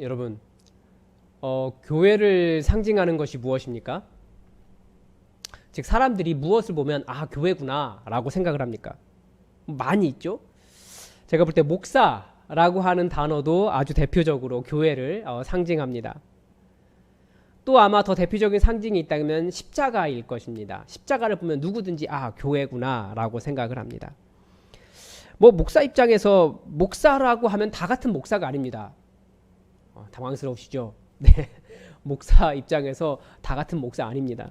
여러분, 교회를 상징하는 것이 무엇입니까? 즉 사람들이 무엇을 보면 아 교회구나 라고 생각을 합니까? 많이 있죠. 제가 볼 때 목사라고 하는 단어도 아주 대표적으로 교회를 상징합니다. 또 아마 더 대표적인 상징이 있다면 십자가일 것입니다. 십자가를 보면 누구든지 아 교회구나 라고 생각을 합니다. 뭐 목사 입장에서 목사라고 하면 다 같은 목사가 아닙니다. 당황스러우시죠? 네, 목사 입장에서 다 같은 목사 아닙니다.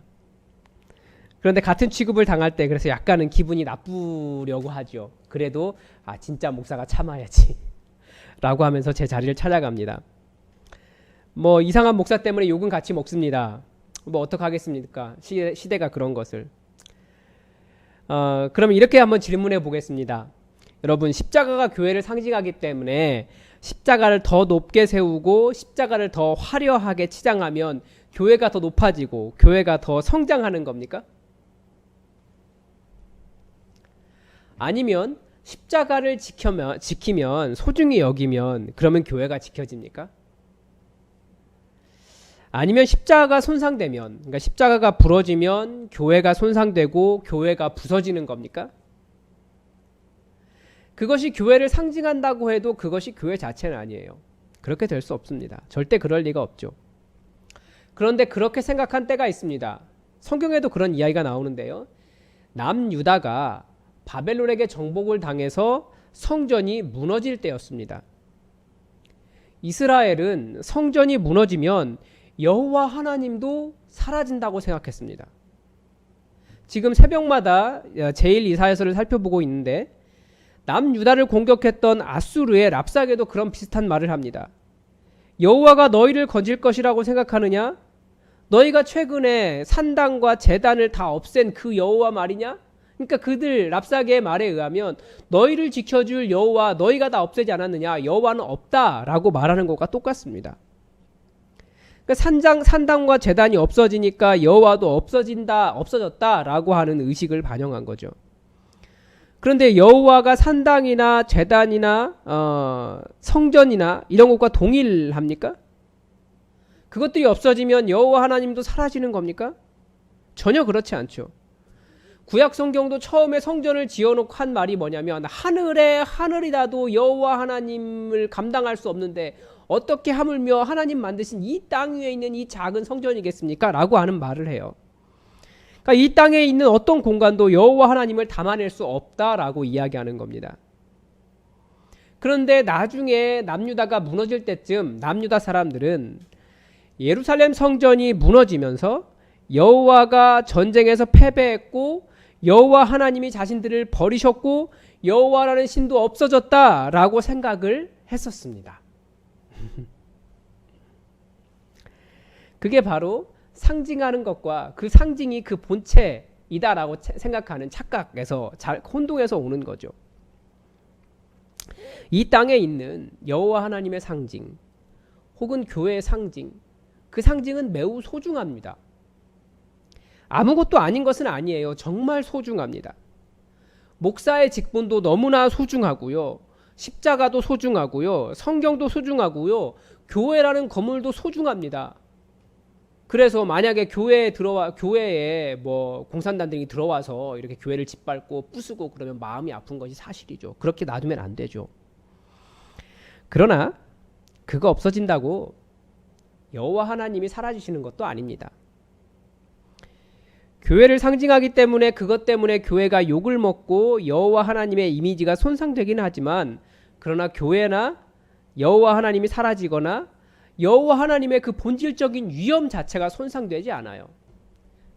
그런데 같은 취급을 당할 때 그래서 약간은 기분이 나쁘려고 하죠. 그래도 아 진짜 목사가 참아야지 라고 하면서 제 자리를 찾아갑니다. 뭐 이상한 목사 때문에 욕은 같이 먹습니다. 뭐 어떡하겠습니까? 시대가 그런 것을. 그럼 이렇게 한번 질문해 보겠습니다. 여러분, 십자가가 교회를 상징하기 때문에 십자가를 더 높게 세우고 십자가를 더 화려하게 치장하면 교회가 더 높아지고 교회가 더 성장하는 겁니까? 아니면 십자가를 지키면 소중히 여기면 그러면 교회가 지켜집니까? 아니면 십자가가 손상되면, 그러니까 십자가가 부러지면 교회가 손상되고 교회가 부서지는 겁니까? 그것이 교회를 상징한다고 해도 그것이 교회 자체는 아니에요. 그렇게 될 수 없습니다. 절대 그럴 리가 없죠. 그런데 그렇게 생각한 때가 있습니다. 성경에도 그런 이야기가 나오는데요. 남유다가 바벨론에게 정복을 당해서 성전이 무너질 때였습니다. 이스라엘은 성전이 무너지면 여호와 하나님도 사라진다고 생각했습니다. 지금 새벽마다 제1이사야서를 살펴보고 있는데 남유다를 공격했던 아수르의 랍사게도 그런 비슷한 말을 합니다. 여호와가 너희를 건질 것이라고 생각하느냐? 너희가 최근에 산당과 제단을 다 없앤 그 여호와 말이냐? 그러니까 그들 랍사게의 말에 의하면 너희를 지켜줄 여호와 너희가 다 없애지 않았느냐? 여호와는 없다라고 말하는 것과 똑같습니다. 그러니까 산당과 제단이 없어지니까 여호와도 없어졌다라고 하는 의식을 반영한 거죠. 그런데 여호와가 산당이나 제단이나 성전이나 이런 것과 동일합니까? 그것들이 없어지면 여호와 하나님도 사라지는 겁니까? 전혀 그렇지 않죠. 구약 성경도 처음에 성전을 지어놓고 한 말이 뭐냐면 하늘이라도 여호와 하나님을 감당할 수 없는데 어떻게 하물며 하나님 만드신 이 땅 위에 있는 이 작은 성전이겠습니까? 라고 하는 말을 해요. 그러니까 이 땅에 있는 어떤 공간도 여호와 하나님을 담아낼 수 없다라고 이야기하는 겁니다. 그런데 나중에 남유다가 무너질 때쯤 남유다 사람들은 예루살렘 성전이 무너지면서 여호와가 전쟁에서 패배했고 여호와 하나님이 자신들을 버리셨고 여호와라는 신도 없어졌다라고 생각을 했었습니다. 그게 바로 상징하는 것과 그 상징이 그 본체이다라고 생각하는 착각에서 혼동해서 오는 거죠. 이 땅에 있는 여호와 하나님의 상징 혹은 교회의 상징, 그 상징은 매우 소중합니다. 아무것도 아닌 것은 아니에요. 정말 소중합니다. 목사의 직분도 너무나 소중하고요. 십자가도 소중하고요. 성경도 소중하고요. 교회라는 건물도 소중합니다. 그래서 만약에 교회에 뭐 공산당들이 들어와서 이렇게 교회를 짓밟고 부수고 그러면 마음이 아픈 것이 사실이죠. 그렇게 놔두면 안 되죠. 그러나 그거 없어진다고 여호와 하나님이 사라지시는 것도 아닙니다. 교회를 상징하기 때문에 그것 때문에 교회가 욕을 먹고 여호와 하나님의 이미지가 손상되긴 하지만 그러나 교회나 여호와 하나님이 사라지거나 여호와 하나님의 그 본질적인 위엄 자체가 손상되지 않아요.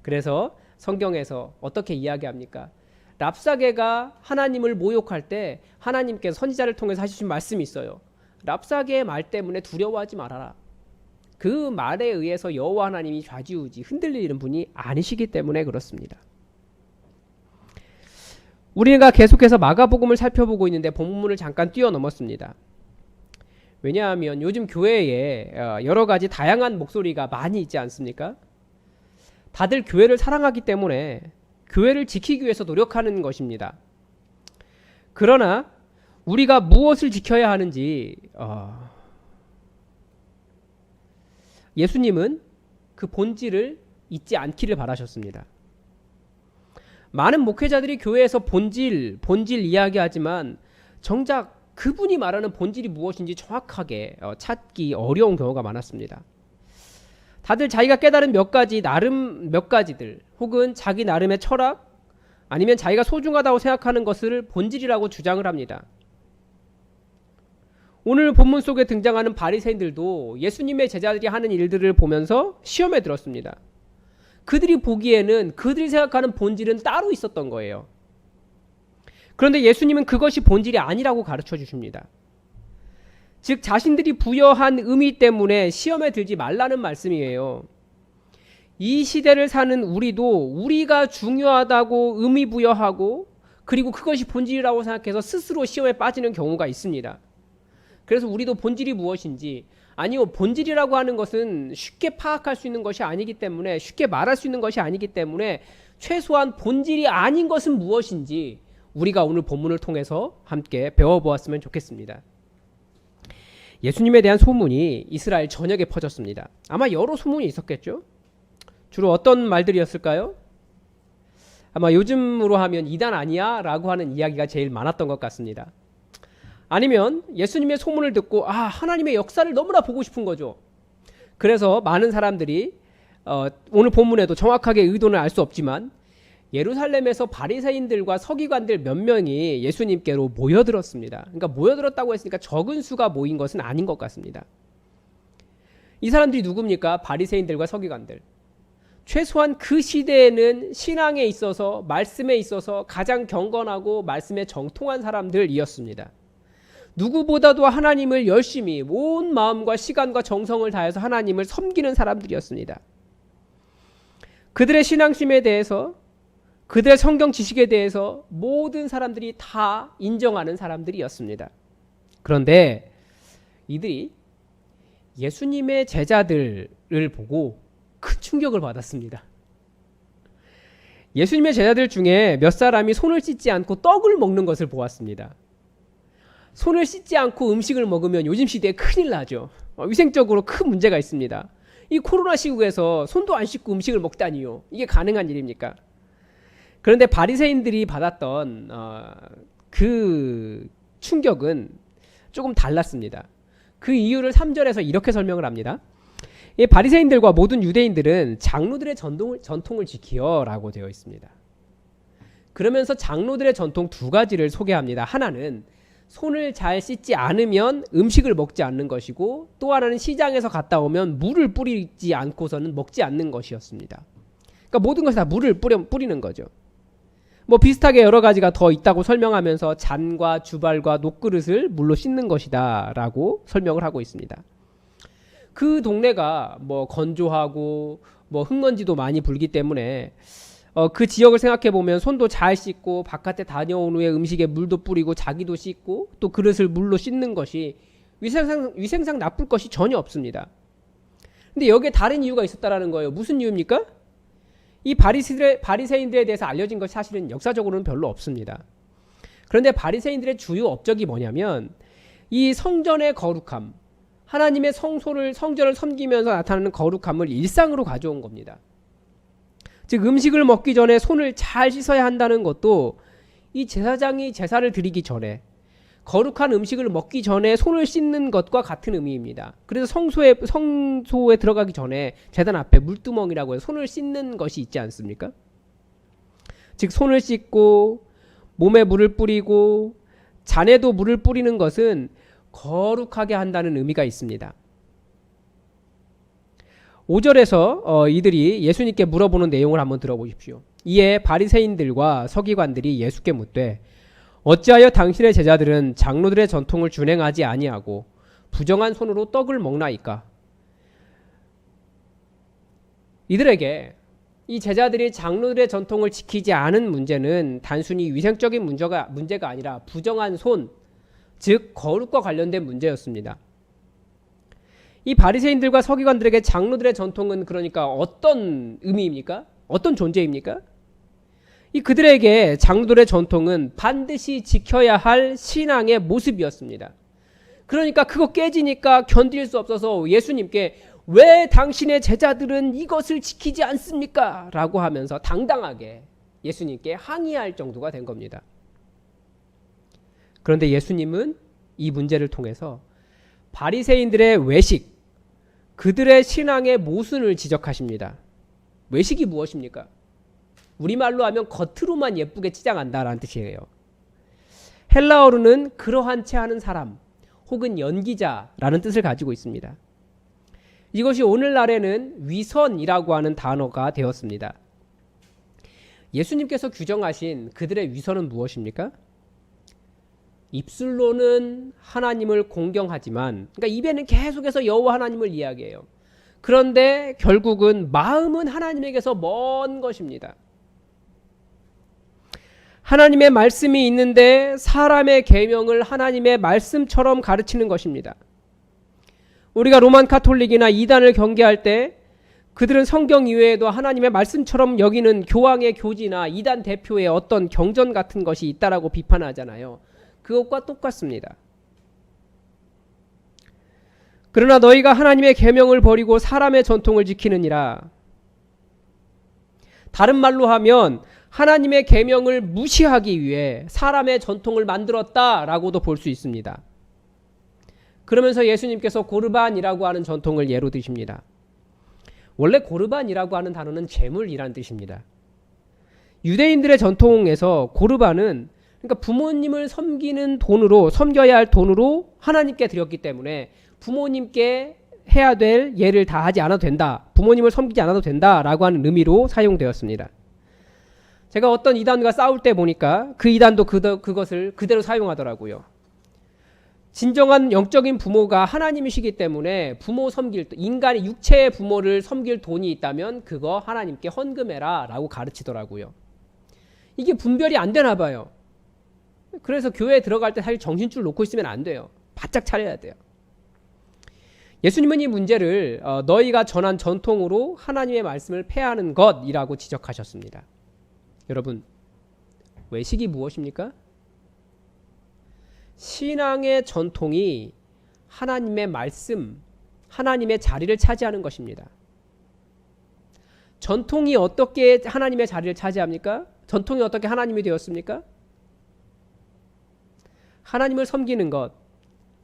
그래서 성경에서 어떻게 이야기합니까? 랍사게가 하나님을 모욕할 때 하나님께서 선지자를 통해서 하시신 말씀이 있어요. 랍사게의 말 때문에 두려워하지 말아라. 그 말에 의해서 여호와 하나님이 좌지우지 흔들리는 분이 아니시기 때문에 그렇습니다. 우리가 계속해서 마가복음을 살펴보고 있는데 본문을 잠깐 뛰어넘었습니다. 왜냐하면 요즘 교회에 여러 가지 다양한 목소리가 많이 있지 않습니까? 다들 교회를 사랑하기 때문에 교회를 지키기 위해서 노력하는 것입니다. 그러나 우리가 무엇을 지켜야 하는지 예수님은 그 본질을 잊지 않기를 바라셨습니다. 많은 목회자들이 교회에서 본질 이야기하지만 정작 그분이 말하는 본질이 무엇인지 정확하게 찾기 어려운 경우가 많았습니다. 다들 자기가 깨달은 몇 가지들 혹은 자기 나름의 철학 아니면 자기가 소중하다고 생각하는 것을 본질이라고 주장을 합니다. 오늘 본문 속에 등장하는 바리새인들도 예수님의 제자들이 하는 일들을 보면서 시험에 들었습니다. 그들이 보기에는 그들이 생각하는 본질은 따로 있었던 거예요. 그런데 예수님은 그것이 본질이 아니라고 가르쳐 주십니다. 즉 자신들이 부여한 의미 때문에 시험에 들지 말라는 말씀이에요. 이 시대를 사는 우리도 우리가 중요하다고 의미 부여하고 그리고 그것이 본질이라고 생각해서 스스로 시험에 빠지는 경우가 있습니다. 그래서 우리도 본질이 무엇인지 아니요 본질이라고 하는 것은 쉽게 파악할 수 있는 것이 아니기 때문에 쉽게 말할 수 있는 것이 아니기 때문에 최소한 본질이 아닌 것은 무엇인지 우리가 오늘 본문을 통해서 함께 배워보았으면 좋겠습니다. 예수님에 대한 소문이 이스라엘 전역에 퍼졌습니다. 아마 여러 소문이 있었겠죠? 주로 어떤 말들이었을까요? 아마 요즘으로 하면 이단 아니야? 라고 하는 이야기가 제일 많았던 것 같습니다. 아니면 예수님의 소문을 듣고 하나님의 역사를 너무나 보고 싶은 거죠. 그래서 많은 사람들이 오늘 본문에도 정확하게 의도는 알 수 없지만 예루살렘에서 바리새인들과 서기관들 몇 명이 예수님께로 모여들었습니다. 그러니까 모여들었다고 했으니까 적은 수가 모인 것은 아닌 것 같습니다. 이 사람들이 누굽니까? 바리새인들과 서기관들. 최소한 그 시대에는 신앙에 있어서 말씀에 있어서 가장 경건하고 말씀에 정통한 사람들이었습니다. 누구보다도 하나님을 열심히 온 마음과 시간과 정성을 다해서 하나님을 섬기는 사람들이었습니다. 그들의 신앙심에 대해서 그들의 성경 지식에 대해서 모든 사람들이 다 인정하는 사람들이었습니다. 그런데 이들이 예수님의 제자들을 보고 큰 충격을 받았습니다. 예수님의 제자들 중에 몇 사람이 손을 씻지 않고 떡을 먹는 것을 보았습니다. 손을 씻지 않고 음식을 먹으면 요즘 시대에 큰일 나죠. 위생적으로 큰 문제가 있습니다. 이 코로나 시국에서 손도 안 씻고 음식을 먹다니요. 이게 가능한 일입니까? 그런데 바리새인들이 받았던 그 충격은 조금 달랐습니다. 그 이유를 3절에서 이렇게 설명을 합니다. 이 바리새인들과 모든 유대인들은 장로들의 전통을 지키어라고 되어 있습니다. 그러면서 장로들의 전통 두 가지를 소개합니다. 하나는 손을 잘 씻지 않으면 음식을 먹지 않는 것이고 또 하나는 시장에서 갔다 오면 물을 뿌리지 않고서는 먹지 않는 것이었습니다. 그러니까 모든 것이 다 물을 뿌리는 거죠. 뭐 비슷하게 여러 가지가 더 있다고 설명하면서 잔과 주발과 녹그릇을 물로 씻는 것이다 라고 설명을 하고 있습니다. 그 동네가 뭐 건조하고 뭐 흙먼지도 많이 불기 때문에 그 지역을 생각해 보면 손도 잘 씻고 바깥에 다녀온 후에 음식에 물도 뿌리고 자기도 씻고 또 그릇을 물로 씻는 것이 위생상 나쁠 것이 전혀 없습니다. 근데 여기에 다른 이유가 있었다라는 거예요. 무슨 이유입니까? 이 바리새인들에 대해서 알려진 것이 사실은 역사적으로는 별로 없습니다. 그런데 바리새인들의 주요 업적이 뭐냐면 이 성전의 거룩함, 하나님의 성전을 섬기면서 나타나는 거룩함을 일상으로 가져온 겁니다. 즉 음식을 먹기 전에 손을 잘 씻어야 한다는 것도 이 제사장이 제사를 드리기 전에 거룩한 음식을 먹기 전에 손을 씻는 것과 같은 의미입니다. 그래서 성소에 들어가기 전에 제단 앞에 물두멍이라고 해서 손을 씻는 것이 있지 않습니까? 즉 손을 씻고 몸에 물을 뿌리고 잔에도 물을 뿌리는 것은 거룩하게 한다는 의미가 있습니다. 5절에서 이들이 예수님께 물어보는 내용을 한번 들어보십시오. 이에 바리새인들과 서기관들이 예수께 묻되 어찌하여 당신의 제자들은 장로들의 전통을 준행하지 아니하고 부정한 손으로 떡을 먹나이까? 이들에게 이 제자들이 장로들의 전통을 지키지 않은 문제는 단순히 위생적인 문제가 아니라 부정한 손, 즉 거룩과 관련된 문제였습니다. 이 바리새인들과 서기관들에게 장로들의 전통은 그러니까 어떤 의미입니까? 어떤 존재입니까? 이 그들에게 장로들의 전통은 반드시 지켜야 할 신앙의 모습이었습니다. 그러니까 그거 깨지니까 견딜 수 없어서 예수님께 왜 당신의 제자들은 이것을 지키지 않습니까? 라고 하면서 당당하게 예수님께 항의할 정도가 된 겁니다. 그런데 예수님은 이 문제를 통해서 바리새인들의 외식, 그들의 신앙의 모순을 지적하십니다. 외식이 무엇입니까? 우리말로 하면 겉으로만 예쁘게 치장한다라는 뜻이에요. 헬라어로는 그러한 채 하는 사람 혹은 연기자라는 뜻을 가지고 있습니다. 이것이 오늘날에는 위선이라고 하는 단어가 되었습니다. 예수님께서 규정하신 그들의 위선은 무엇입니까? 입술로는 하나님을 공경하지만, 그러니까 입에는 계속해서 여호와 하나님을 이야기해요. 그런데 결국은 마음은 하나님에게서 먼 것입니다. 하나님의 말씀이 있는데 사람의 계명을 하나님의 말씀처럼 가르치는 것입니다. 우리가 로만 카톨릭이나 이단을 경계할 때 그들은 성경 이외에도 하나님의 말씀처럼 여기는 교황의 교지나 이단 대표의 어떤 경전 같은 것이 있다라고 비판하잖아요. 그것과 똑같습니다. 그러나 너희가 하나님의 계명을 버리고 사람의 전통을 지키느니라. 다른 말로 하면 하나님의 계명을 무시하기 위해 사람의 전통을 만들었다라고도 볼 수 있습니다. 그러면서 예수님께서 고르반이라고 하는 전통을 예로 드십니다. 원래 고르반이라고 하는 단어는 제물이라는 뜻입니다. 유대인들의 전통에서 고르반은, 그러니까 부모님을 섬기는 돈으로, 섬겨야 할 돈으로 하나님께 드렸기 때문에 부모님께 해야 될 예를 다 하지 않아도 된다, 부모님을 섬기지 않아도 된다라고 하는 의미로 사용되었습니다. 제가 어떤 이단과 싸울 때 보니까 그 이단도 그것을 그대로 사용하더라고요. 진정한 영적인 부모가 하나님이시기 때문에 부모 섬길, 인간의 육체의 부모를 섬길 돈이 있다면 그거 하나님께 헌금해라 라고 가르치더라고요. 이게 분별이 안 되나 봐요. 그래서 교회에 들어갈 때 사실 정신줄 놓고 있으면 안 돼요. 바짝 차려야 돼요. 예수님은 이 문제를 너희가 전한 전통으로 하나님의 말씀을 폐하는 것이라고 지적하셨습니다. 여러분, 외식이 무엇입니까? 신앙의 전통이 하나님의 말씀, 하나님의 자리를 차지하는 것입니다. 전통이 어떻게 하나님의 자리를 차지합니까? 전통이 어떻게 하나님이 되었습니까? 하나님을 섬기는 것,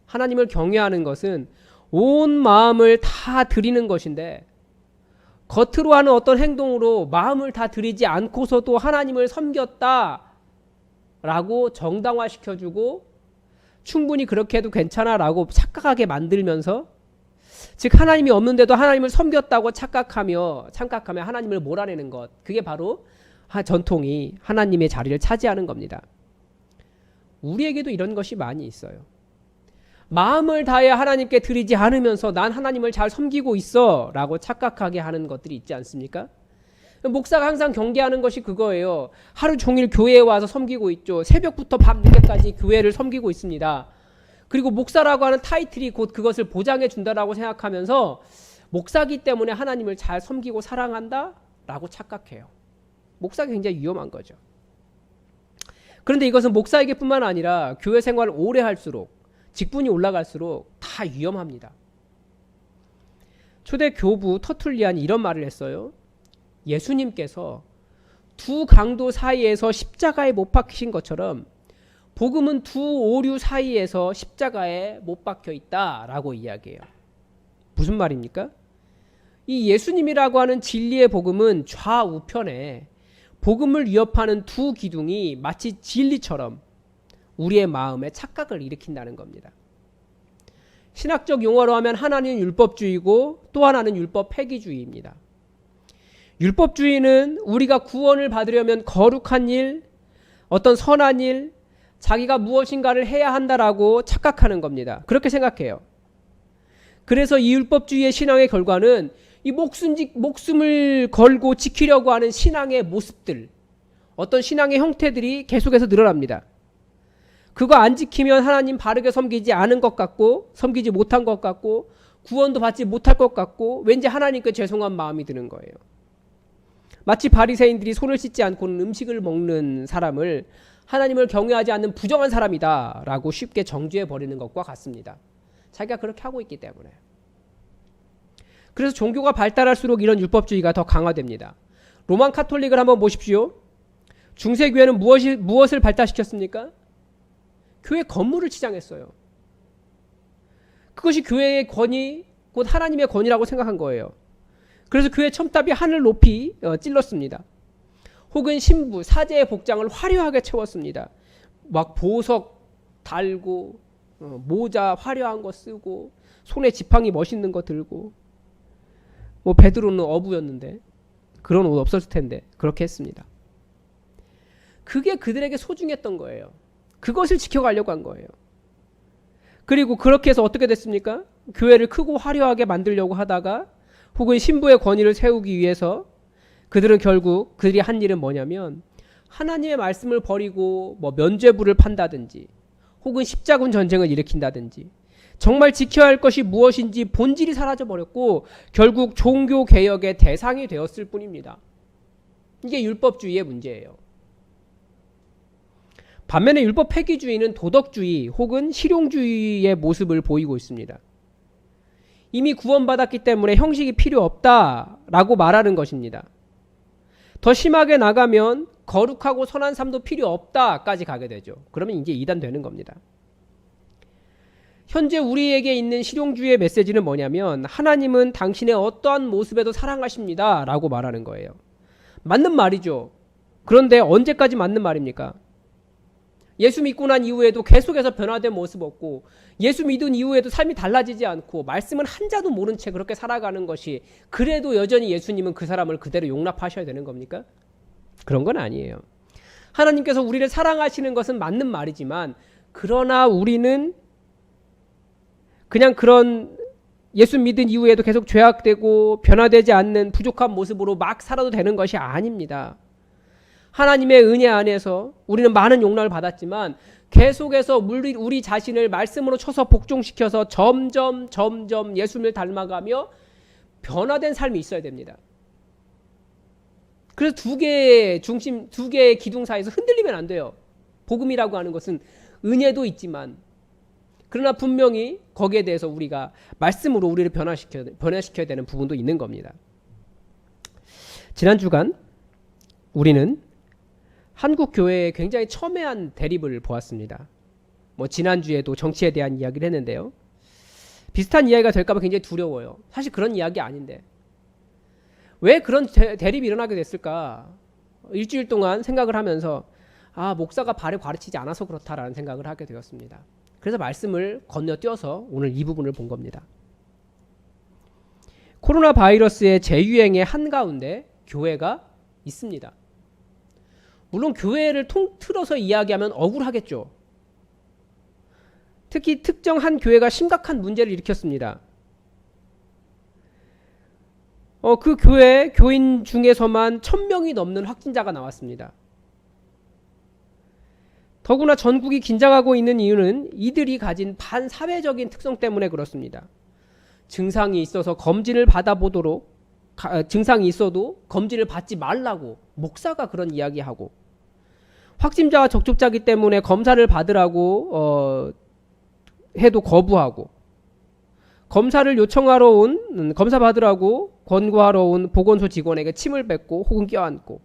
하나님을 경외하는 것은 온 마음을 다 드리는 것인데, 겉으로 하는 어떤 행동으로 마음을 다 드리지 않고서도 하나님을 섬겼다라고 정당화시켜주고 충분히 그렇게 해도 괜찮아라고 착각하게 만들면서, 즉 하나님이 없는데도 하나님을 섬겼다고 착각하며 하나님을 몰아내는 것, 그게 바로 전통이 하나님의 자리를 차지하는 겁니다. 우리에게도 이런 것이 많이 있어요. 마음을 다해 하나님께 드리지 않으면서 난 하나님을 잘 섬기고 있어 라고 착각하게 하는 것들이 있지 않습니까? 목사가 항상 경계하는 것이 그거예요. 하루 종일 교회에 와서 섬기고 있죠. 새벽부터 밤 늦게까지 교회를 섬기고 있습니다. 그리고 목사라고 하는 타이틀이 곧 그것을 보장해 준다라고 생각하면서 목사기 때문에 하나님을 잘 섬기고 사랑한다 라고 착각해요. 목사가 굉장히 위험한 거죠. 그런데 이것은 목사에게 뿐만 아니라 교회 생활을 오래 할수록, 직분이 올라갈수록 다 위험합니다. 초대 교부 터툴리안이 이런 말을 했어요. 예수님께서 두 강도 사이에서 십자가에 못 박히신 것처럼 복음은 두 오류 사이에서 십자가에 못 박혀 있다라고 이야기해요. 무슨 말입니까? 이 예수님이라고 하는 진리의 복음은 좌우편에 복음을 위협하는 두 기둥이 마치 진리처럼 우리의 마음에 착각을 일으킨다는 겁니다. 신학적 용어로 하면 하나는 율법주의고 또 하나는 율법 폐기주의입니다. 율법주의는 우리가 구원을 받으려면 거룩한 일, 어떤 선한 일, 자기가 무엇인가를 해야 한다라고 착각하는 겁니다. 그렇게 생각해요. 그래서 이 율법주의의 신앙의 결과는 이 목숨을 걸고 지키려고 하는 신앙의 모습들, 어떤 신앙의 형태들이 계속해서 늘어납니다. 그거 안 지키면 하나님 바르게 섬기지 않은 것 같고, 섬기지 못한 것 같고, 구원도 받지 못할 것 같고, 왠지 하나님께 죄송한 마음이 드는 거예요. 마치 바리새인들이 손을 씻지 않고는 음식을 먹는 사람을 하나님을 경외하지 않는 부정한 사람이다 라고 쉽게 정죄해 버리는 것과 같습니다. 자기가 그렇게 하고 있기 때문에. 그래서 종교가 발달할수록 이런 율법주의가 더 강화됩니다. 로만 카톨릭을 한번 보십시오. 중세교회는 무엇을 발달시켰습니까? 교회 건물을 치장했어요. 그것이 교회의 권위, 곧 하나님의 권위라고 생각한 거예요. 그래서 교회 첨탑이 하늘 높이 찔렀습니다. 혹은 신부, 사제의 복장을 화려하게 채웠습니다. 막 보석 달고 모자 화려한 거 쓰고 손에 지팡이 멋있는 거 들고, 뭐 베드로는 어부였는데 그런 옷 없었을 텐데 그렇게 했습니다. 그게 그들에게 소중했던 거예요. 그것을 지켜가려고 한 거예요. 그리고 그렇게 해서 어떻게 됐습니까? 교회를 크고 화려하게 만들려고 하다가 혹은 신부의 권위를 세우기 위해서 그들은 결국 그들이 한 일은 뭐냐면 하나님의 말씀을 버리고 뭐 면죄부를 판다든지 혹은 십자군 전쟁을 일으킨다든지 정말 지켜야 할 것이 무엇인지 본질이 사라져버렸고 결국 종교개혁의 대상이 되었을 뿐입니다. 이게 율법주의의 문제예요. 반면에 율법 폐기주의는 도덕주의 혹은 실용주의의 모습을 보이고 있습니다. 이미 구원받았기 때문에 형식이 필요 없다라고 말하는 것입니다. 더 심하게 나가면 거룩하고 선한 삶도 필요 없다까지 가게 되죠. 그러면 이제 이단되는 겁니다. 현재 우리에게 있는 실용주의의 메시지는 뭐냐면 하나님은 당신의 어떠한 모습에도 사랑하십니다 라고 말하는 거예요. 맞는 말이죠. 그런데 언제까지 맞는 말입니까? 예수 믿고 난 이후에도 계속해서 변화된 모습 없고 예수 믿은 이후에도 삶이 달라지지 않고 말씀은 한 자도 모른 채 그렇게 살아가는 것이 그래도 여전히 예수님은 그 사람을 그대로 용납하셔야 되는 겁니까? 그런 건 아니에요. 하나님께서 우리를 사랑하시는 것은 맞는 말이지만 그러나 우리는 그냥 그런 예수 믿은 이후에도 계속 죄악되고 변화되지 않는 부족한 모습으로 막 살아도 되는 것이 아닙니다. 하나님의 은혜 안에서 우리는 많은 용납을 받았지만 계속해서 우리 자신을 말씀으로 쳐서 복종시켜서 점점 예수님을 닮아가며 변화된 삶이 있어야 됩니다. 그래서 두 개의 기둥 사이에서 흔들리면 안 돼요. 복음이라고 하는 것은 은혜도 있지만 그러나 분명히 거기에 대해서 우리가 말씀으로 우리를 변화시켜야 되는 부분도 있는 겁니다. 지난 주간 우리는 한국 교회에 굉장히 첨예한 대립을 보았습니다. 뭐 지난주에도 정치에 대한 이야기를 했는데요. 비슷한 이야기가 될까봐 굉장히 두려워요. 사실 그런 이야기 아닌데. 왜 그런 대립이 일어나게 됐을까? 일주일 동안 생각을 하면서 목사가 바로 가르치지 않아서 그렇다라는 생각을 하게 되었습니다. 그래서 말씀을 건너뛰어서 오늘 이 부분을 본 겁니다. 코로나 바이러스의 재유행의 한가운데 교회가 있습니다. 물론 교회를 통틀어서 이야기하면 억울하겠죠. 특히 특정 한 교회가 심각한 문제를 일으켰습니다. 그 교회 교인 중에서만 1000명이 넘는 확진자가 나왔습니다. 더구나 전국이 긴장하고 있는 이유는 이들이 가진 반사회적인 특성 때문에 그렇습니다. 증상이 있어서 검진을 받아보도록 증상이 있어도 검진을 받지 말라고 목사가 그런 이야기하고 확진자와 접촉자이기 때문에 검사를 받으라고 해도 거부하고 검사를 요청하러 온 검사 받으라고 권고하러 온 보건소 직원에게 침을 뱉고 혹은 껴안고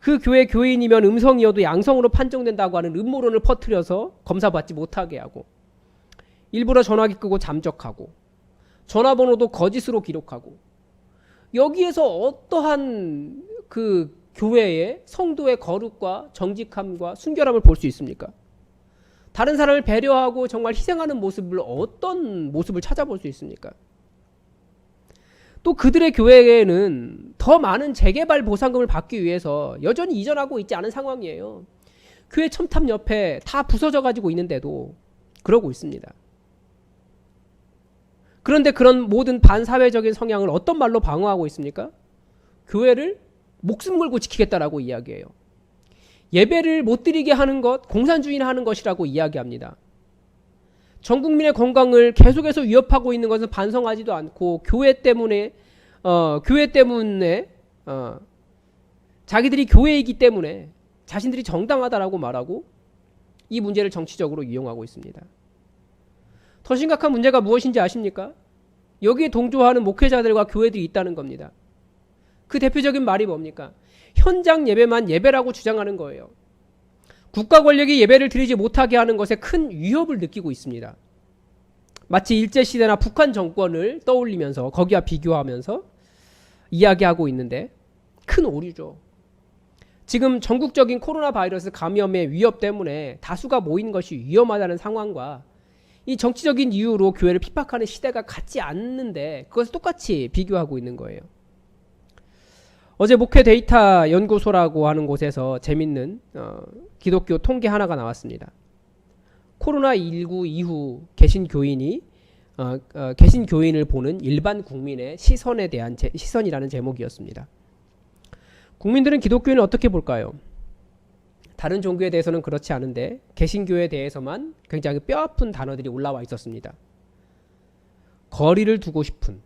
그 교회 교인이면 음성이어도 양성으로 판정된다고 하는 음모론을 퍼뜨려서 검사 받지 못하게 하고 일부러 전화기 끄고 잠적하고 전화번호도 거짓으로 기록하고 여기에서 어떠한 그 교회의 성도의 거룩과 정직함과 순결함을 볼 수 있습니까? 다른 사람을 배려하고 정말 희생하는 모습을 어떤 모습을 찾아볼 수 있습니까? 또 그들의 교회에는 더 많은 재개발 보상금을 받기 위해서 여전히 이전하고 있지 않은 상황이에요. 교회 첨탑 옆에 다 부서져 가지고 있는데도 그러고 있습니다. 그런데 그런 모든 반사회적인 성향을 어떤 말로 방어하고 있습니까? 교회를 목숨 걸고 지키겠다라고 이야기해요. 예배를 못 드리게 하는 것, 공산주의나 하는 것이라고 이야기합니다. 전 국민의 건강을 계속해서 위협하고 있는 것은 반성하지도 않고 교회 때문에 자기들이 교회이기 때문에 자신들이 정당하다라고 말하고 이 문제를 정치적으로 이용하고 있습니다. 더 심각한 문제가 무엇인지 아십니까? 여기에 동조하는 목회자들과 교회들이 있다는 겁니다. 그 대표적인 말이 뭡니까? 현장 예배만 예배라고 주장하는 거예요. 국가 권력이 예배를 드리지 못하게 하는 것에 큰 위협을 느끼고 있습니다. 마치 일제시대나 북한 정권을 떠올리면서 거기와 비교하면서 이야기하고 있는데 큰 오류죠. 지금 전국적인 코로나 바이러스 감염의 위협 때문에 다수가 모인 것이 위험하다는 상황과 이 정치적인 이유로 교회를 핍박하는 시대가 같지 않는데 그것을 똑같이 비교하고 있는 거예요. 어제 목회 데이터 연구소라고 하는 곳에서 재밌는 기독교 통계 하나가 나왔습니다. 코로나19 이후 개신교인을 보는 일반 국민의 시선에 대한 시선이라는 제목이었습니다. 국민들은 기독교인을 어떻게 볼까요? 다른 종교에 대해서는 그렇지 않은데 개신교에 대해서만 굉장히 뼈아픈 단어들이 올라와 있었습니다. 거리를 두고 싶은,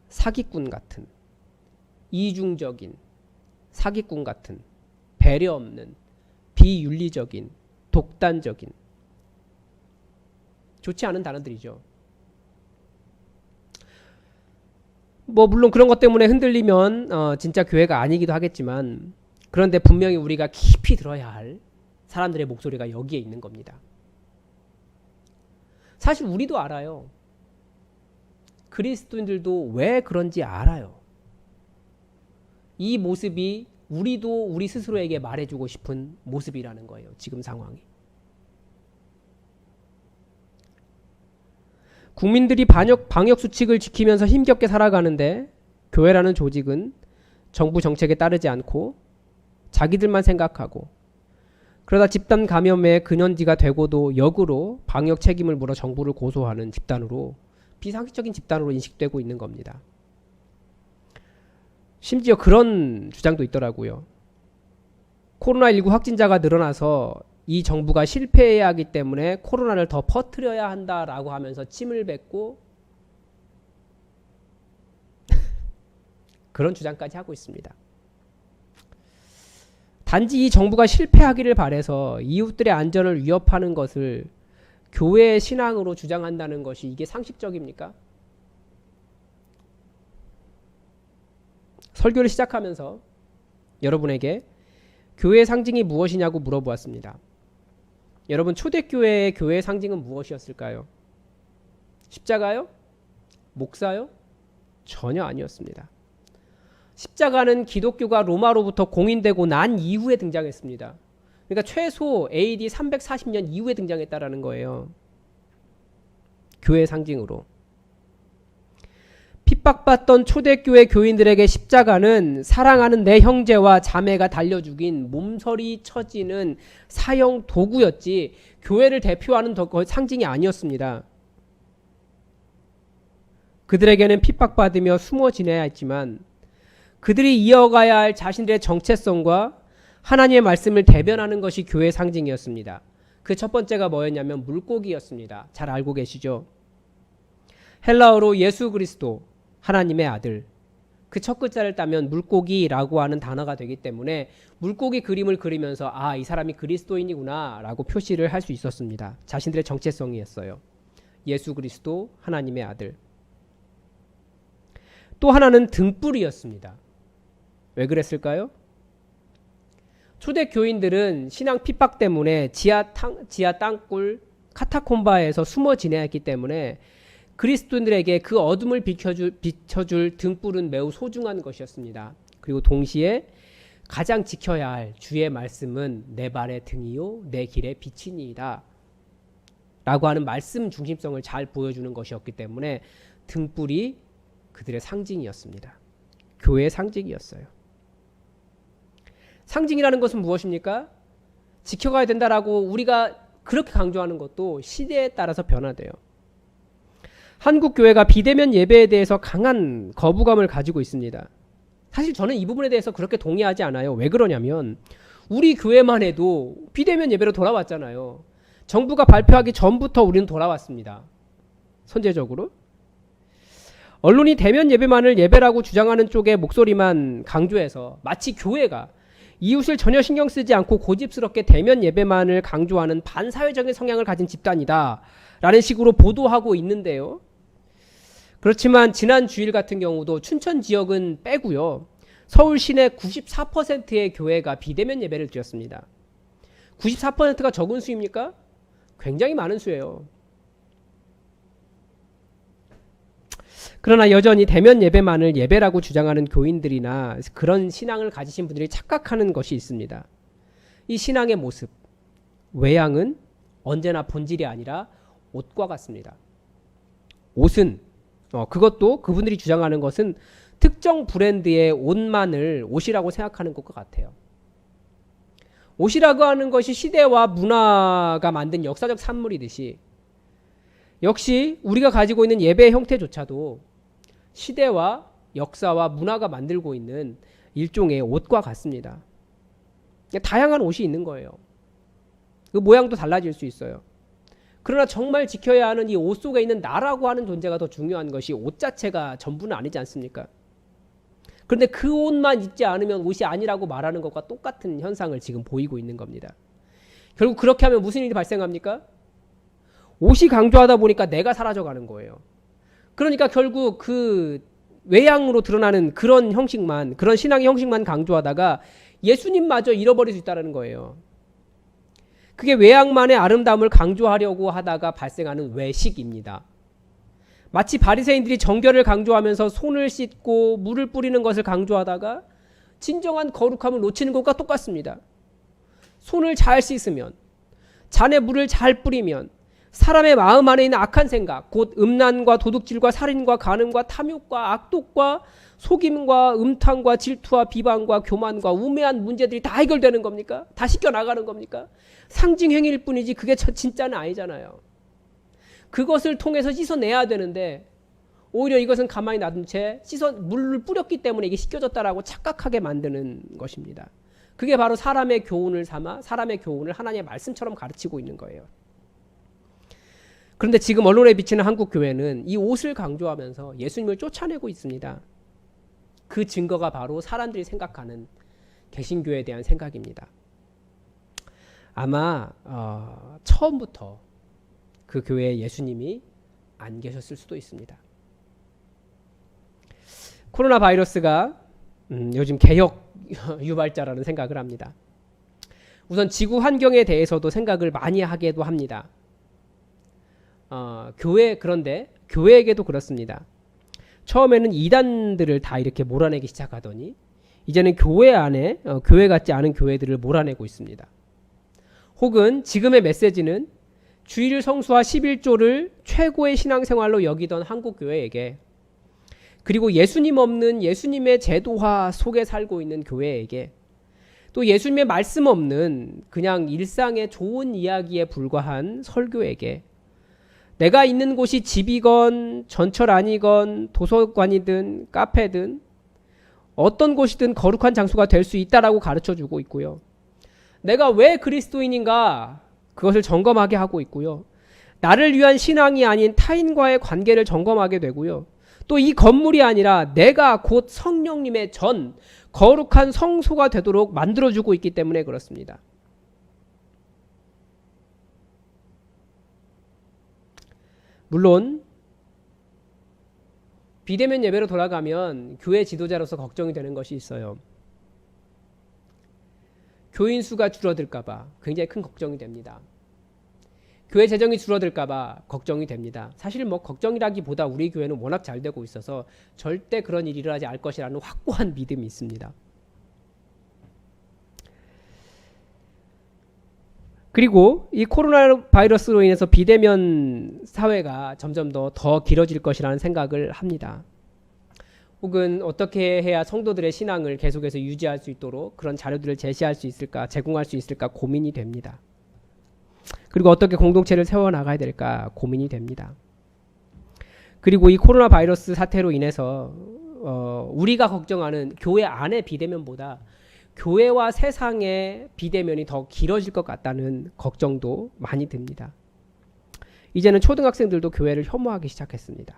사기꾼 같은, 이중적인, 사기꾼 같은, 배려 없는, 비윤리적인, 독단적인, 좋지 않은 단어들이죠. 물론 그런 것 때문에 흔들리면 진짜 교회가 아니기도 하겠지만, 그런데 분명히 우리가 깊이 들어야 할 사람들의 목소리가 여기에 있는 겁니다. 사실 우리도 알아요. 그리스도인들도 왜 그런지 알아요. 이 모습이 우리도 우리 스스로에게 말해주고 싶은 모습이라는 거예요. 지금 상황이. 국민들이 방역 수칙을 지키면서 힘겹게 살아가는데 교회라는 조직은 정부 정책에 따르지 않고 자기들만 생각하고 그러다 집단 감염의 근원지가 되고도 역으로 방역 책임을 물어 정부를 고소하는 집단으로 비상식적인 집단으로 인식되고 있는 겁니다. 심지어 그런 주장도 있더라고요. 코로나19 확진자가 늘어나서 이 정부가 실패해야 하기 때문에 코로나를 더 퍼뜨려야 한다라고 하면서 침을 뱉고 그런 주장까지 하고 있습니다. 단지 이 정부가 실패하기를 바라서 이웃들의 안전을 위협하는 것을 교회의 신앙으로 주장한다는 것이 이게 상식적입니까? 설교를 시작하면서 여러분에게 교회의 상징이 무엇이냐고 물어보았습니다. 여러분, 초대교회의 교회의 상징은 무엇이었을까요? 십자가요? 목사요? 전혀 아니었습니다. 십자가는 기독교가 로마로부터 공인되고 난 이후에 등장했습니다. 그러니까 최소 AD 340년 이후에 등장했다라는 거예요. 교회의 상징으로. 핍박받던 초대교회 교인들에게 십자가는 사랑하는 내 형제와 자매가 달려 죽인 몸서리 쳐지는 사형 도구였지 교회를 대표하는 상징이 아니었습니다. 그들에게는 핍박받으며 숨어 지내야 했지만 그들이 이어가야 할 자신들의 정체성과 하나님의 말씀을 대변하는 것이 교회의 상징이었습니다. 그 첫 번째가 뭐였냐면 물고기였습니다. 잘 알고 계시죠? 헬라어로 예수 그리스도, 하나님의 아들. 그 첫 글자를 따면 물고기라고 하는 단어가 되기 때문에 물고기 그림을 그리면서 이 사람이 그리스도인이구나 라고 표시를 할 수 있었습니다. 자신들의 정체성이었어요. 예수 그리스도, 하나님의 아들. 또 하나는 등불이었습니다. 왜 그랬을까요? 초대 교인들은 신앙 핍박 때문에 지하 땅굴 카타콤바에서 숨어 지내야 했기 때문에 그리스도인들에게 그 어둠을 비춰줄 등불은 매우 소중한 것이었습니다. 그리고 동시에 가장 지켜야 할 주의 말씀은 내 발의 등이요 내 길의 빛이니이다 라고 하는 말씀 중심성을 잘 보여주는 것이었기 때문에 등불이 그들의 상징이었습니다. 교회의 상징이었어요. 상징이라는 것은 무엇입니까? 지켜가야 된다라고 우리가 그렇게 강조하는 것도 시대에 따라서 변화돼요. 한국 교회가 비대면 예배에 대해서 강한 거부감을 가지고 있습니다. 사실 저는 이 부분에 대해서 그렇게 동의하지 않아요. 왜 그러냐면 우리 교회만 해도 비대면 예배로 돌아왔잖아요. 정부가 발표하기 전부터 우리는 돌아왔습니다. 선제적으로. 언론이 대면 예배만을 예배라고 주장하는 쪽의 목소리만 강조해서 마치 교회가 이웃을 전혀 신경 쓰지 않고 고집스럽게 대면 예배만을 강조하는 반사회적인 성향을 가진 집단이다 라는 식으로 보도하고 있는데요. 그렇지만 지난 주일 같은 경우도 춘천 지역은 빼고요. 서울 시내 94%의 교회가 비대면 예배를 드렸습니다. 94%가 적은 수입니까? 굉장히 많은 수예요. 그러나 여전히 대면 예배만을 예배라고 주장하는 교인들이나 그런 신앙을 가지신 분들이 착각하는 것이 있습니다. 이 신앙의 모습, 외양은 언제나 본질이 아니라 옷과 같습니다. 옷은 그것도 그분들이 주장하는 것은 특정 브랜드의 옷만을 옷이라고 생각하는 것과 같아요. 옷이라고 하는 것이 시대와 문화가 만든 역사적 산물이듯이 역시 우리가 가지고 있는 예배의 형태조차도 시대와 역사와 문화가 만들고 있는 일종의 옷과 같습니다. 다양한 옷이 있는 거예요. 그 모양도 달라질 수 있어요. 그러나 정말 지켜야 하는 이 옷 속에 있는 나라고 하는 존재가 더 중요한 것이 옷 자체가 전부는 아니지 않습니까? 그런데 그 옷만 입지 않으면 옷이 아니라고 말하는 것과 똑같은 현상을 지금 보이고 있는 겁니다. 결국 그렇게 하면 무슨 일이 발생합니까? 옷이 강조하다 보니까 내가 사라져가는 거예요. 그러니까 결국 그 외양으로 드러나는 그런 형식만, 그런 신앙의 형식만 강조하다가 예수님마저 잃어버릴 수 있다는 거예요. 그게 외양만의 아름다움을 강조하려고 하다가 발생하는 외식입니다. 마치 바리새인들이 정결을 강조하면서 손을 씻고 물을 뿌리는 것을 강조하다가 진정한 거룩함을 놓치는 것과 똑같습니다. 손을 잘 씻으면, 잔에 물을 잘 뿌리면 사람의 마음 안에 있는 악한 생각, 곧 음란과 도둑질과 살인과 간음과 탐욕과 악독과 속임과 음탕과 질투와 비방과 교만과 우매한 문제들이 다 해결되는 겁니까? 다 씻겨나가는 겁니까? 상징 행위일 뿐이지 그게 진짜는 아니잖아요. 그것을 통해서 씻어내야 되는데 오히려 이것은 가만히 놔둔 채 물을 뿌렸기 때문에 이게 씻겨졌다라고 착각하게 만드는 것입니다. 그게 바로 사람의 교훈을 삼아 사람의 교훈을 하나님의 말씀처럼 가르치고 있는 거예요. 그런데 지금 언론에 비치는 한국 교회는 이 옷을 강조하면서 예수님을 쫓아내고 있습니다. 그 증거가 바로 사람들이 생각하는 개신교에 대한 생각입니다. 아마 처음부터 그 교회에 예수님이 안 계셨을 수도 있습니다. 코로나 바이러스가 요즘 개혁 유발자라는 생각을 합니다. 우선 지구 환경에 대해서도 생각을 많이 하기도 합니다. 그런데 교회에게도 그렇습니다. 처음에는 이단들을 다 이렇게 몰아내기 시작하더니 이제는 교회 안에 교회 같지 않은 교회들을 몰아내고 있습니다. 혹은 지금의 메시지는 주일 성수와 11조를 최고의 신앙생활로 여기던 한국 교회에게, 그리고 예수님 없는 예수님의 제도화 속에 살고 있는 교회에게, 또 예수님의 말씀 없는 그냥 일상의 좋은 이야기에 불과한 설교에게, 내가 있는 곳이 집이건 전철 아니건 도서관이든 카페든 어떤 곳이든 거룩한 장소가 될 수 있다라고 가르쳐주고 있고요. 내가 왜 그리스도인인가 그것을 점검하게 하고 있고요. 나를 위한 신앙이 아닌 타인과의 관계를 점검하게 되고요. 또 이 건물이 아니라 내가 곧 성령님의 전 거룩한 성소가 되도록 만들어주고 있기 때문에 그렇습니다. 물론 비대면 예배로 돌아가면 교회 지도자로서 걱정이 되는 것이 있어요. 교인 수가 줄어들까봐 굉장히 큰 걱정이 됩니다. 교회 재정이 줄어들까봐 걱정이 됩니다. 사실 걱정이라기보다 우리 교회는 워낙 잘 되고 있어서 절대 그런 일이 일어나지 않을 것이라는 확고한 믿음이 있습니다. 그리고 이 코로나 바이러스로 인해서 비대면 사회가 점점 더 길어질 것이라는 생각을 합니다. 혹은 어떻게 해야 성도들의 신앙을 계속해서 유지할 수 있도록 그런 자료들을 제시할 수 있을까, 제공할 수 있을까 고민이 됩니다. 그리고 어떻게 공동체를 세워나가야 될까 고민이 됩니다. 그리고 이 코로나 바이러스 사태로 인해서 우리가 걱정하는 교회 안의 비대면보다 교회와 세상의 비대면이 더 길어질 것 같다는 걱정도 많이 듭니다. 이제는 초등학생들도 교회를 혐오하기 시작했습니다.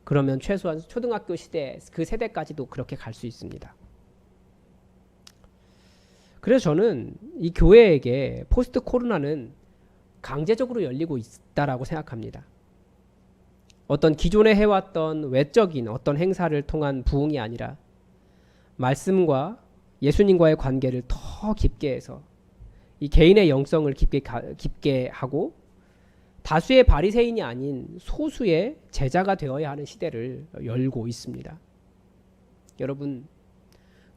그러면 최소한 초등학교 시대 그 세대까지도 그렇게 갈 수 있습니다. 그래서 저는 이 교회에게 포스트 코로나는 강제적으로 열리고 있다라고 생각합니다. 어떤 기존에 해왔던 외적인 어떤 행사를 통한 부흥이 아니라 말씀과 예수님과의 관계를 더 깊게 해서 이 개인의 영성을 깊게 하고 다수의 바리새인이 아닌 소수의 제자가 되어야 하는 시대를 열고 있습니다. 여러분,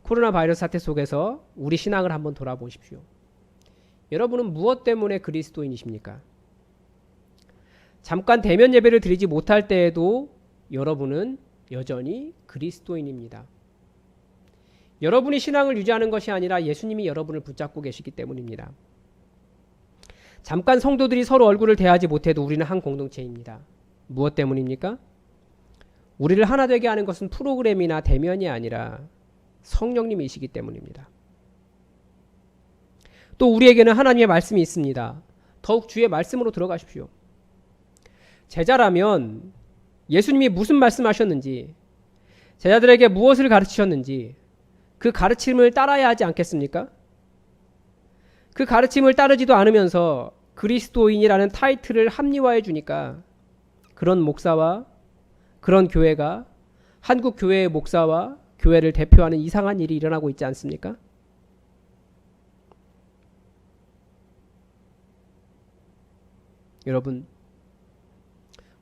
코로나 바이러스 사태 속에서 우리 신앙을 한번 돌아보십시오. 여러분은 무엇 때문에 그리스도인이십니까? 잠깐 대면 예배를 드리지 못할 때에도 여러분은 여전히 그리스도인입니다. 여러분이 신앙을 유지하는 것이 아니라 예수님이 여러분을 붙잡고 계시기 때문입니다. 잠깐 성도들이 서로 얼굴을 대하지 못해도 우리는 한 공동체입니다. 무엇 때문입니까? 우리를 하나 되게 하는 것은 프로그램이나 대면이 아니라 성령님이시기 때문입니다. 또 우리에게는 하나님의 말씀이 있습니다. 더욱 주의 말씀으로 들어가십시오. 제자라면 예수님이 무슨 말씀하셨는지, 제자들에게 무엇을 가르치셨는지 그 가르침을 따라야 하지 않겠습니까? 그 가르침을 따르지도 않으면서 그리스도인이라는 타이틀을 합리화해 주니까 그런 목사와 그런 교회가 한국 교회의 목사와 교회를 대표하는 이상한 일이 일어나고 있지 않습니까? 여러분,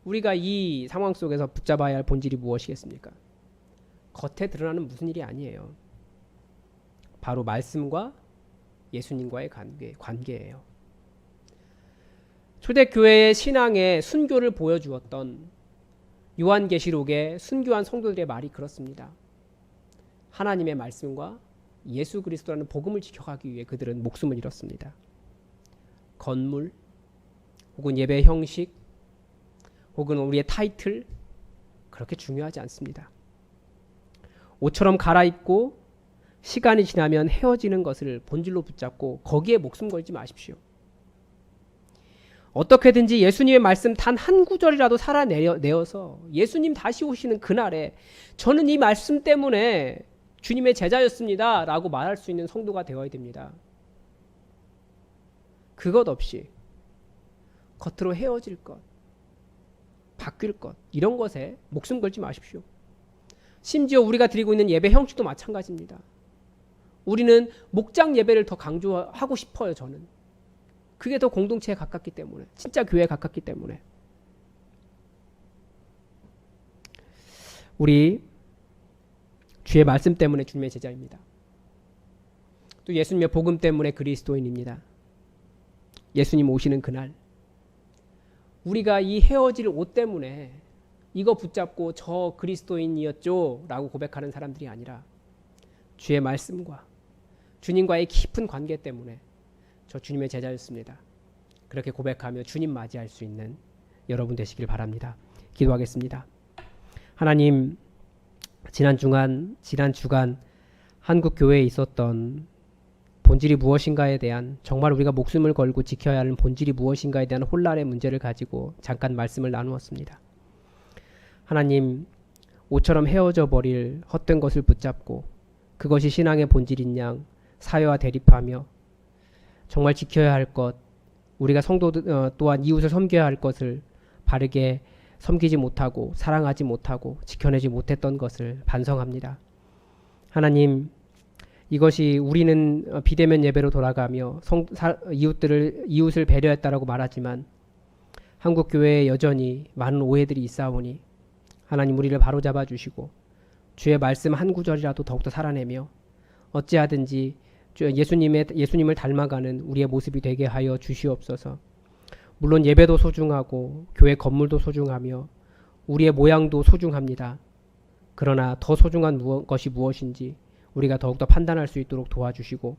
우리가 이 상황 속에서 붙잡아야 할 본질이 무엇이겠습니까? 겉에 드러나는 무슨 일이 아니에요. 바로 말씀과 예수님과의 관계예요. 초대교회의 신앙의 순교를 보여주었던 요한계시록의 순교한 성도들의 말이 그렇습니다. 하나님의 말씀과 예수 그리스도라는 복음을 지켜가기 위해 그들은 목숨을 잃었습니다. 건물 혹은 예배 형식 혹은 우리의 타이틀 그렇게 중요하지 않습니다. 옷처럼 갈아입고 시간이 지나면 헤어지는 것을 본질로 붙잡고 거기에 목숨 걸지 마십시오. 어떻게든지 예수님의 말씀 단 한 구절이라도 살아내어서 예수님 다시 오시는 그날에 저는 이 말씀 때문에 주님의 제자였습니다 라고 말할 수 있는 성도가 되어야 됩니다. 그것 없이 겉으로 헤어질 것, 바뀔 것 이런 것에 목숨 걸지 마십시오. 심지어 우리가 드리고 있는 예배 형식도 마찬가지입니다. 우리는 목장 예배를 더 강조하고 싶어요. 저는 그게 더 공동체에 가깝기 때문에, 진짜 교회에 가깝기 때문에. 우리 주의 말씀 때문에 주님의 제자입니다. 또 예수님의 복음 때문에 그리스도인입니다. 예수님 오시는 그날 우리가 이 헤어질 옷 때문에 이거 붙잡고 저 그리스도인이었죠 라고 고백하는 사람들이 아니라 주의 말씀과 주님과의 깊은 관계 때문에 저 주님의 제자였습니다. 그렇게 고백하며 주님 맞이할 수 있는 여러분 되시길 바랍니다. 기도하겠습니다. 하나님, 지난 주간 한국 교회에 있었던 본질이 무엇인가에 대한, 정말 우리가 목숨을 걸고 지켜야 하는 본질이 무엇인가에 대한 혼란의 문제를 가지고 잠깐 말씀을 나누었습니다. 하나님, 옷처럼 헤어져 버릴 헛된 것을 붙잡고 그것이 신앙의 본질인 양 사회와 대립하며 정말 지켜야 할 것, 우리가 성도들 또한 이웃을 섬겨야 할 것을 바르게 섬기지 못하고 사랑하지 못하고 지켜내지 못했던 것을 반성합니다. 하나님, 이것이 우리는 비대면 예배로 돌아가며 이웃을 배려했다라고 말하지만 한국 교회에 여전히 많은 오해들이 있사오니 하나님 우리를 바로잡아 주시고 주의 말씀 한 구절이라도 더욱더 살아내며 어찌하든지 예수님을 닮아가는 우리의 모습이 되게 하여 주시옵소서. 물론 예배도 소중하고 교회 건물도 소중하며 우리의 모양도 소중합니다. 그러나 더 소중한 것이 무엇인지 우리가 더욱더 판단할 수 있도록 도와주시고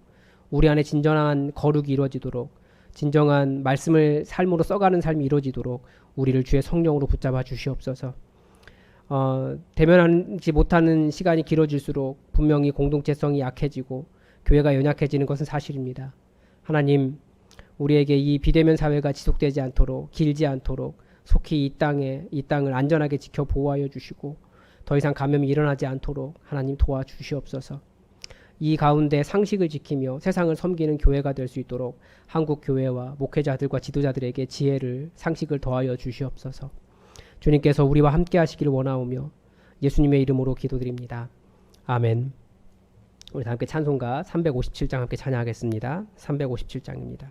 우리 안에 진정한 거룩이 이루어지도록, 진정한 말씀을 삶으로 써가는 삶이 이루어지도록 우리를 주의 성령으로 붙잡아 주시옵소서. 대면하지 못하는 시간이 길어질수록 분명히 공동체성이 약해지고 교회가 연약해지는 것은 사실입니다. 하나님, 우리에게 이 비대면 사회가 지속되지 않도록, 길지 않도록 속히 이 땅을 안전하게 지켜 보호하여 주시고 더 이상 감염이 일어나지 않도록 하나님 도와주시옵소서. 이 가운데 상식을 지키며 세상을 섬기는 교회가 될 수 있도록 한국 교회와 목회자들과 지도자들에게 지혜를, 상식을 더하여 주시옵소서. 주님께서 우리와 함께 하시기를 원하오며 예수님의 이름으로 기도드립니다. 아멘. 우리 다 함께 찬송가 357장 함께 찬양하겠습니다. 357장입니다.